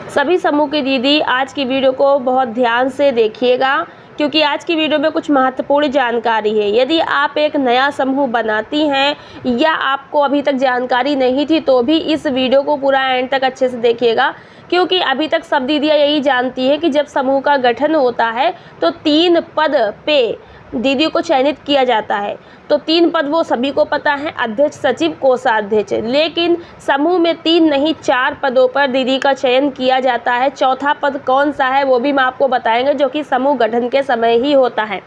सभी समूह की दीदी आज की वीडियो को बहुत ध्यान से देखिएगा, क्योंकि आज की वीडियो में कुछ महत्वपूर्ण जानकारी है। यदि आप एक नया समूह बनाती हैं या आपको अभी तक जानकारी नहीं थी तो भी इस वीडियो को पूरा एंड तक अच्छे से देखिएगा, क्योंकि अभी तक सब दीदियाँ यही जानती है कि जब समूह का गठन होता है तो 3 पद पे दीदियों को चयनित किया जाता है। तो 3 पद वो सभी को पता है, अध्यक्ष, सचिव, कोषाध्यक्ष। लेकिन समूह में 3 नहीं 4 पदों पर दीदी का चयन किया जाता है। चौथा पद कौन सा है वो भी मैं आपको बताएंगे, जो कि समूह गठन के समय ही होता है।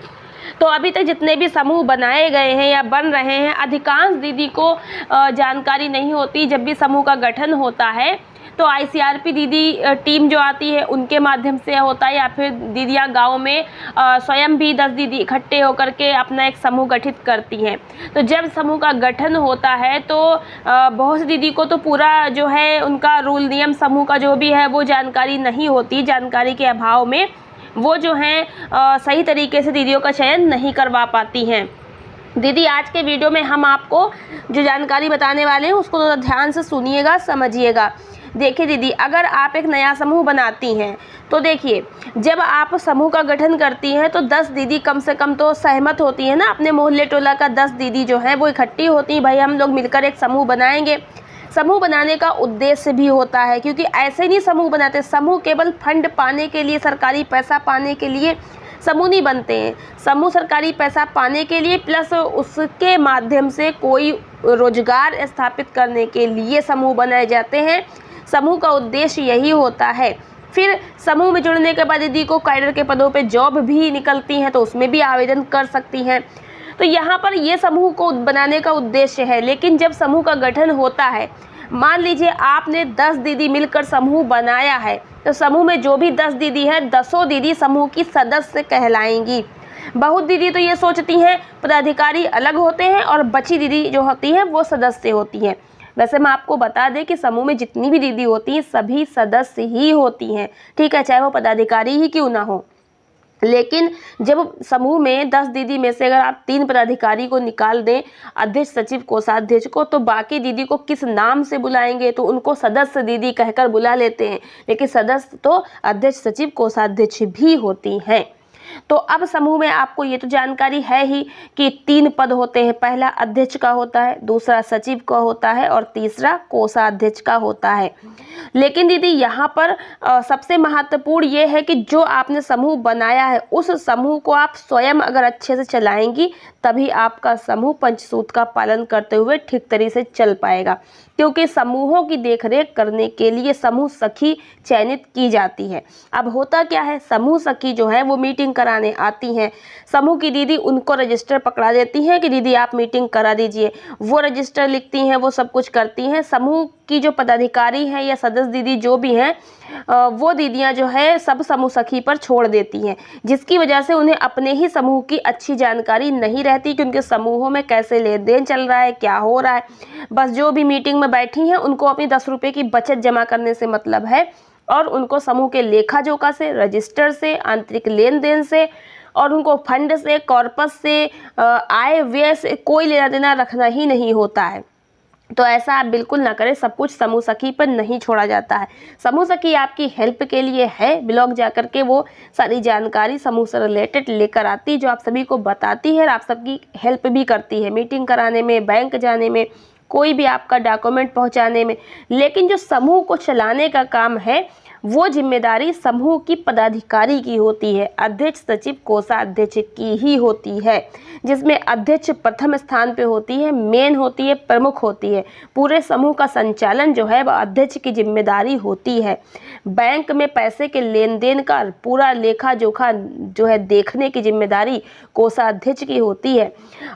तो अभी तक जितने भी समूह बनाए गए हैं या बन रहे हैं, अधिकांश दीदी को जानकारी नहीं होती। जब भी समूह का गठन होता है तो आईसीआरपी दीदी टीम जो आती है उनके माध्यम से होता है, या फिर दीदियाँ गांव में स्वयं भी 10 दीदी इकट्ठे होकर के अपना एक समूह गठित करती हैं। तो जब समूह का गठन होता है तो बहुत सी दीदी को तो पूरा जो है उनका रूल नियम समूह का जो भी है वो जानकारी नहीं होती। जानकारी के अभाव में वो जो है सही तरीके से दीदियों का चयन नहीं करवा पाती हैं। दीदी आज के वीडियो में हम आपको जो जानकारी बताने वाले हैं उसको थोड़ा ध्यान से सुनिएगा, समझिएगा। देखिए दीदी, अगर आप एक नया समूह बनाती हैं तो देखिए, जब आप समूह का गठन करती हैं तो 10 दीदी कम से कम तो सहमत होती है ना। अपने मोहल्ले टोला का 10 दीदी जो है वो इकट्ठी होती हैं, भाई हम लोग मिलकर एक समूह बनाएंगे। समूह बनाने का उद्देश्य भी होता है, क्योंकि ऐसे नहीं समूह बनाते। समूह केवल फंड पाने के लिए, सरकारी पैसा पाने के लिए समूह नहीं बनते हैं। समूह सरकारी पैसा पाने के लिए प्लस उसके माध्यम से कोई रोजगार स्थापित करने के लिए समूह बनाए जाते हैं। समूह का उद्देश्य यही होता है। फिर समूह में जुड़ने के बाद दीदी को कैडर के पदों पे जॉब भी निकलती हैं, तो उसमें भी आवेदन कर सकती हैं। तो यहाँ पर ये समूह को बनाने का उद्देश्य है। लेकिन जब समूह का गठन होता है, मान लीजिए आपने 10 दीदी मिलकर समूह बनाया है, तो समूह में जो भी 10 दीदी है, 10 दीदी समूह की सदस्य कहलाएंगी। बहुत दीदी तो ये सोचती हैं पदाधिकारी अलग होते हैं और बची दीदी जो होती हैं वो सदस्य होती हैं। वैसे मैं आपको बता दें कि समूह में जितनी भी दीदी होती हैं सभी सदस्य ही होती हैं, ठीक है, चाहे वो पदाधिकारी ही क्यों ना हो। लेकिन जब समूह में 10 दीदी में से अगर आप 3 पदाधिकारी को निकाल दें, अध्यक्ष, सचिव, कोषाध्यक्ष को, तो बाकी दीदी को किस नाम से बुलाएंगे? तो उनको सदस्य दीदी कहकर बुला लेते हैं। लेकिन सदस्य तो अध्यक्ष, सचिव, कोषाध्यक्ष भी होती हैं। तो अब समूह में आपको ये तो जानकारी है ही कि 3 पद होते हैं। पहला अध्यक्ष का होता है, दूसरा सचिव का होता है और तीसरा कोषाध्यक्ष का होता है। लेकिन दीदी यहाँ पर सबसे महत्वपूर्ण ये है कि जो आपने समूह बनाया है उस समूह को आप स्वयं अगर अच्छे से चलाएंगी तभी आपका समूह पंचसूत्र का पालन करते हुए ठीक तरीके से चल पाएगा। क्योंकि समूहों की देखरेख करने के लिए समूह सखी चयनित की जाती है। अब होता क्या है, समूह सखी जो है वो मीटिंग कराने आती हैं। समूह की दीदी उनको रजिस्टर पकड़ा देती हैं कि दीदी आप मीटिंग करा दीजिए। वो रजिस्टर लिखती हैं, वो सब कुछ करती हैं। समूह की जो पदाधिकारी हैं या सदस्य दीदी जो भी हैं, वो दीदियां जो है सब समूह सखी पर छोड़ देती हैं, जिसकी वजह से उन्हें अपने ही समूह की अच्छी जानकारी नहीं रहती कि उनके समूहों में कैसे लेन देन चल रहा है, क्या हो रहा है। बस जो भी मीटिंग में बैठी हैं उनको अपनी 10 रुपये की बचत जमा करने से मतलब है, और उनको समूह के लेखा जोखा से, रजिस्टर से, आंतरिक लेन देन से और उनको फंड से, कॉर्पस से, आय व्यय से कोई लेना देना रखना ही नहीं होता है। तो ऐसा आप बिल्कुल ना करें। सब कुछ समूह सखी पर नहीं छोड़ा जाता है। समूह सखी आपकी हेल्प के लिए है। ब्लॉग जा कर के वो सारी जानकारी समूह से रिलेटेड लेकर आती है, जो आप सभी को बताती है और आप सबकी हेल्प भी करती है मीटिंग कराने में, बैंक जाने में, कोई भी आपका डॉक्यूमेंट पहुंचाने में। लेकिन जो समूह को चलाने का काम है वो जिम्मेदारी समूह की पदाधिकारी की होती है, अध्यक्ष, सचिव, कोषाध्यक्ष की ही होती है, जिसमें अध्यक्ष प्रथम स्थान पे होती है, मेन होती है, प्रमुख होती है। पूरे समूह का संचालन जो है वह अध्यक्ष की जिम्मेदारी होती है। बैंक में पैसे के लेन देन का पूरा लेखा जोखा जो है देखने की जिम्मेदारी कोषाध्यक्ष की होती है,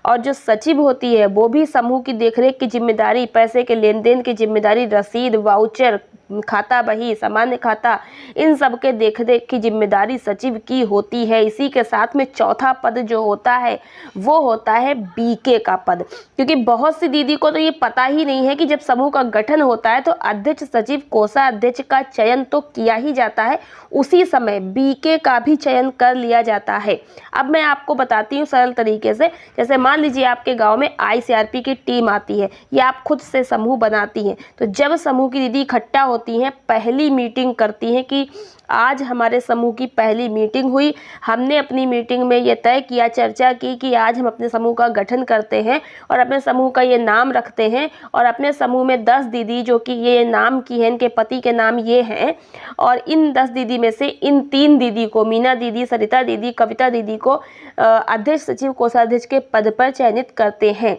और जो सचिव होती है वो भी समूह की देखरेख की जिम्मेदारी, पैसे के लेन देन की जिम्मेदारी, रसीद, वाउचर, खाता बही, सामान्य खाता, इन सब के देखरेख की जिम्मेदारी सचिव की होती है। इसी के साथ में चौथा पद जो होता है वो होता है बीके का पद, क्योंकि बहुत सी दीदी को तो ये पता ही नहीं है कि जब समूह का गठन होता है तो अध्यक्ष, सचिव, कोषाध्यक्ष का चयन तो किया ही जाता है, उसी समय बीके का भी चयन कर लिया जाता है। अब मैं आपको बताती हूँ सरल तरीके से। जैसे मान लीजिए आपके गाँव में आईसीआरपी की टीम आती है या आप खुद से समूह बनाती हैं, तो जब समूह की दीदी इकट्ठा होती हैं, पहली मीटिंग करती हैं कि आज हमारे समूह की पहली मीटिंग हुई। हमने अपनी मीटिंग में ये तय किया, चर्चा की कि आज हम अपने समूह का गठन करते हैं और अपने समूह का ये नाम रखते हैं। और अपने समूह में 10 दीदी जो कि ये नाम की हैं, इनके पति के नाम ये हैं, और इन 10 दीदी में से इन 3 दीदी को, मीना दीदी, सरिता दीदी, कविता दीदी को अध्यक्ष, सचिव, कोषाध्यक्ष के पद पर चयनित करते हैं।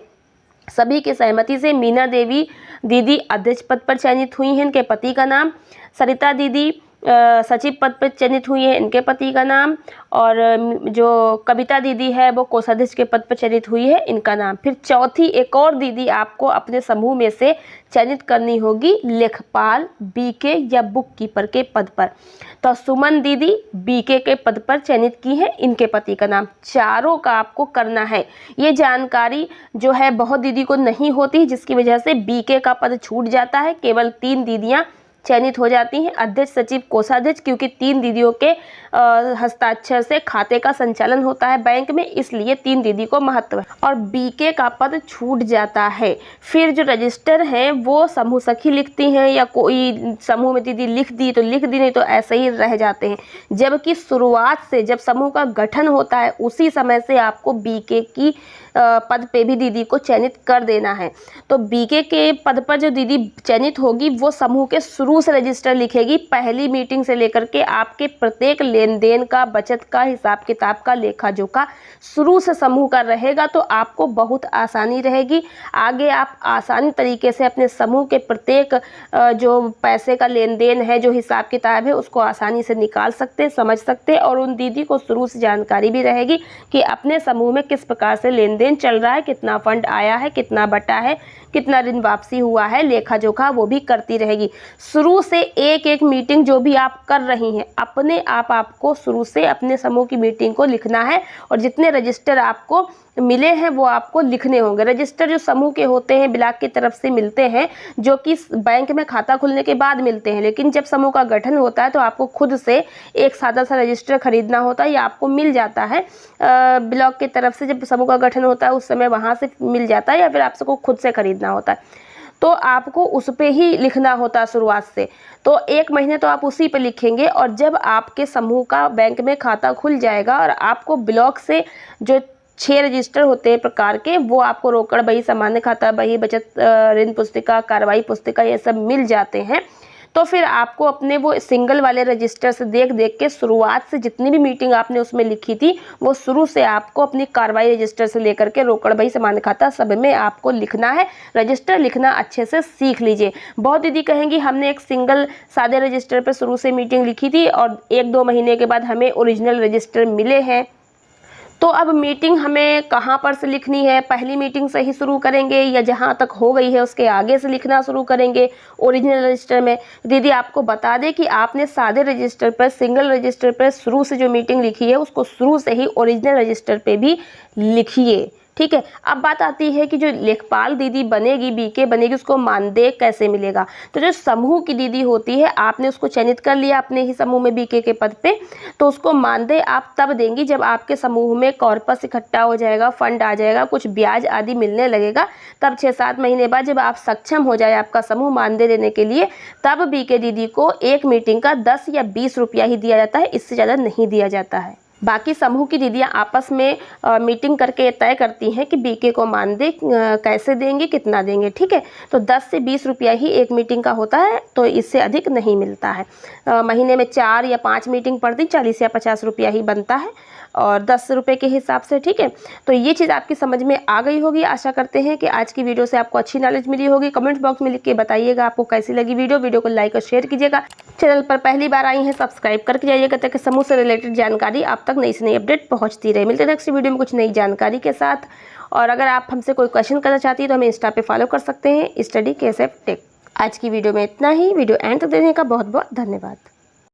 सभी की सहमति से मीना देवी दीदी अध्यक्ष पद पर चयनित हुई हैं, इनके पति का नाम। सरिता दीदी सचिव पद पर चयनित हुई है, इनके पति का नाम। और जो कविता दीदी है वो कोषाध्यक्ष के पद पर चयनित हुई है, इनका नाम। फिर चौथी एक और दीदी आपको अपने समूह में से चयनित करनी होगी, लेखपाल, बीके या बुक कीपर के पद पर। तो सुमन दीदी बीके के पद पर चयनित की है, इनके पति का नाम। चारों का आपको करना है। ये जानकारी जो है बहुत दीदी को नहीं होती, जिसकी वजह से बीके का पद छूट जाता है। केवल 3 दीदियां चयनित हो जाती हैं, अध्यक्ष, सचिव, कोषाध्यक्ष, क्योंकि 3 दीदियों के हस्ताक्षर से खाते का संचालन होता है बैंक में, इसलिए 3 दीदी को महत्व है। और बीके का पद छूट जाता है। फिर जो रजिस्टर हैं वो समूह सखी लिखती हैं, या कोई समूह में दीदी लिख दी तो लिख दी, नहीं तो ऐसे ही रह जाते हैं। जबकि शुरुआत से जब समूह का गठन होता है उसी समय से आपको बीके की पद पे भी दीदी को चयनित कर देना है। तो बीके के पद पर जो दीदी चयनित होगी वो समूह के शुरू से रजिस्टर लिखेगी, पहली मीटिंग से लेकर के आपके प्रत्येक लेन देन का, बचत का, हिसाब किताब का, लेखा जोखा शुरू से समूह का रहेगा। तो आपको बहुत आसानी रहेगी, आगे आप आसानी तरीके से अपने समूह के प्रत्येक जो पैसे का लेन देन है, जो हिसाब किताब है, उसको आसानी से निकाल सकते, समझ सकते। और उन दीदी को शुरू से जानकारी भी रहेगी कि अपने समूह में किस प्रकार से लेन देन चल रहा है, कितना फंड आया है, कितना बटा है, कितना ऋण वापसी हुआ है, लेखा जोखा वो भी करती रहेगी। शुरू से एक एक मीटिंग जो भी आप कर रही हैं, अपने आप आपको शुरू से अपने समूह की मीटिंग को लिखना है। और जितने रजिस्टर आपको मिले हैं वो आपको लिखने होंगे। रजिस्टर जो समूह के होते हैं ब्लॉक की तरफ से मिलते हैं, जो कि बैंक में खाता खुलने के बाद मिलते हैं, लेकिन जब समूह का गठन होता है तो आपको खुद से एक सादा सा रजिस्टर खरीदना होता है, या आपको मिल जाता है ब्लॉक की तरफ से। जब समूह का गठन होता है उस समय वहाँ से मिल जाता है, या फिर आपको खुद से खरीदना होता है। तो आपको उस पे ही लिखना होता है शुरुआत से। तो 1 महीने तो आप उसी पे लिखेंगे, और जब आपके समूह का बैंक में खाता खुल जाएगा और आपको ब्लॉक से जो 6 रजिस्टर होते हैं प्रकार के, वो आपको रोकड़ बही, सामान्य खाता बही, बचत ऋण पुस्तिका, कार्रवाई पुस्तिका, ये सब मिल जाते हैं, तो फिर आपको अपने वो सिंगल वाले रजिस्टर से देख देख के शुरुआत से जितनी भी मीटिंग आपने उसमें लिखी थी वो शुरू से आपको अपनी कार्रवाई रजिस्टर से लेकर के रोकड़ बही, सामान्य खाता सब में आपको लिखना है। रजिस्टर लिखना अच्छे से सीख लीजिए। बहुत दीदी कहेंगी हमने एक सिंगल सादे रजिस्टर पर शुरू से मीटिंग लिखी थी और 1-2 महीने के बाद हमें ओरिजिनल रजिस्टर मिले हैं, तो अब मीटिंग हमें कहाँ पर से लिखनी है? पहली मीटिंग से ही शुरू करेंगे या जहाँ तक हो गई है उसके आगे से लिखना शुरू करेंगे ओरिजिनल रजिस्टर में? दीदी आपको बता दें कि आपने सादे रजिस्टर पर, सिंगल रजिस्टर पर शुरू से जो मीटिंग लिखी है उसको शुरू से ही ओरिजिनल रजिस्टर पे भी लिखिए, ठीक है। अब बात आती है कि जो लेखपाल दीदी बनेगी, बीके बनेगी, उसको मानदेय कैसे मिलेगा? तो जो समूह की दीदी होती है, आपने उसको चयनित कर लिया अपने ही समूह में बीके के पद पे, तो उसको मानदेय आप तब देंगी जब आपके समूह में कॉर्पस इकट्ठा हो जाएगा, फंड आ जाएगा, कुछ ब्याज आदि मिलने लगेगा। तब 6-7 महीने बाद जब आप सक्षम हो जाए आपका समूह मानदेय देने के लिए, तब बीके दीदी को एक मीटिंग का 10 या 20 रुपया ही दिया जाता है, इससे ज़्यादा नहीं दिया जाता है। बाकी समूह की दीदियाँ आपस में मीटिंग करके तय करती हैं कि बीके को मानदेय कैसे देंगे, कितना देंगे, ठीक है। तो 10 से 20 रुपया ही एक मीटिंग का होता है, तो इससे अधिक नहीं मिलता है। महीने में 4 या 5 मीटिंग पड़ती, 40 या 50 रुपया ही बनता है, और 10 रुपये के हिसाब से, ठीक है। तो ये चीज़ आपकी समझ में आ गई होगी। आशा करते हैं कि आज की वीडियो से आपको अच्छी नॉलेज मिली होगी। कमेंट बॉक्स में लिख के बताइएगा आपको कैसी लगी वीडियो को लाइक और शेयर कीजिएगा। चैनल पर पहली बार आई हैं सब्सक्राइब करके जाइएगा, ताकि समूह से रिलेटेड जानकारी आप तक नई से नई अपडेट पहुंचती रहे। मिलते हैं नेक्स्ट वीडियो में कुछ नई जानकारी के साथ। और अगर आप हमसे कोई क्वेश्चन करना चाहती है तो हमें इंस्टा पे फॉलो कर सकते हैं, स्टडी KSF टेक। आज की वीडियो में इतना ही। वीडियो एंड तक देखने का बहुत बहुत धन्यवाद।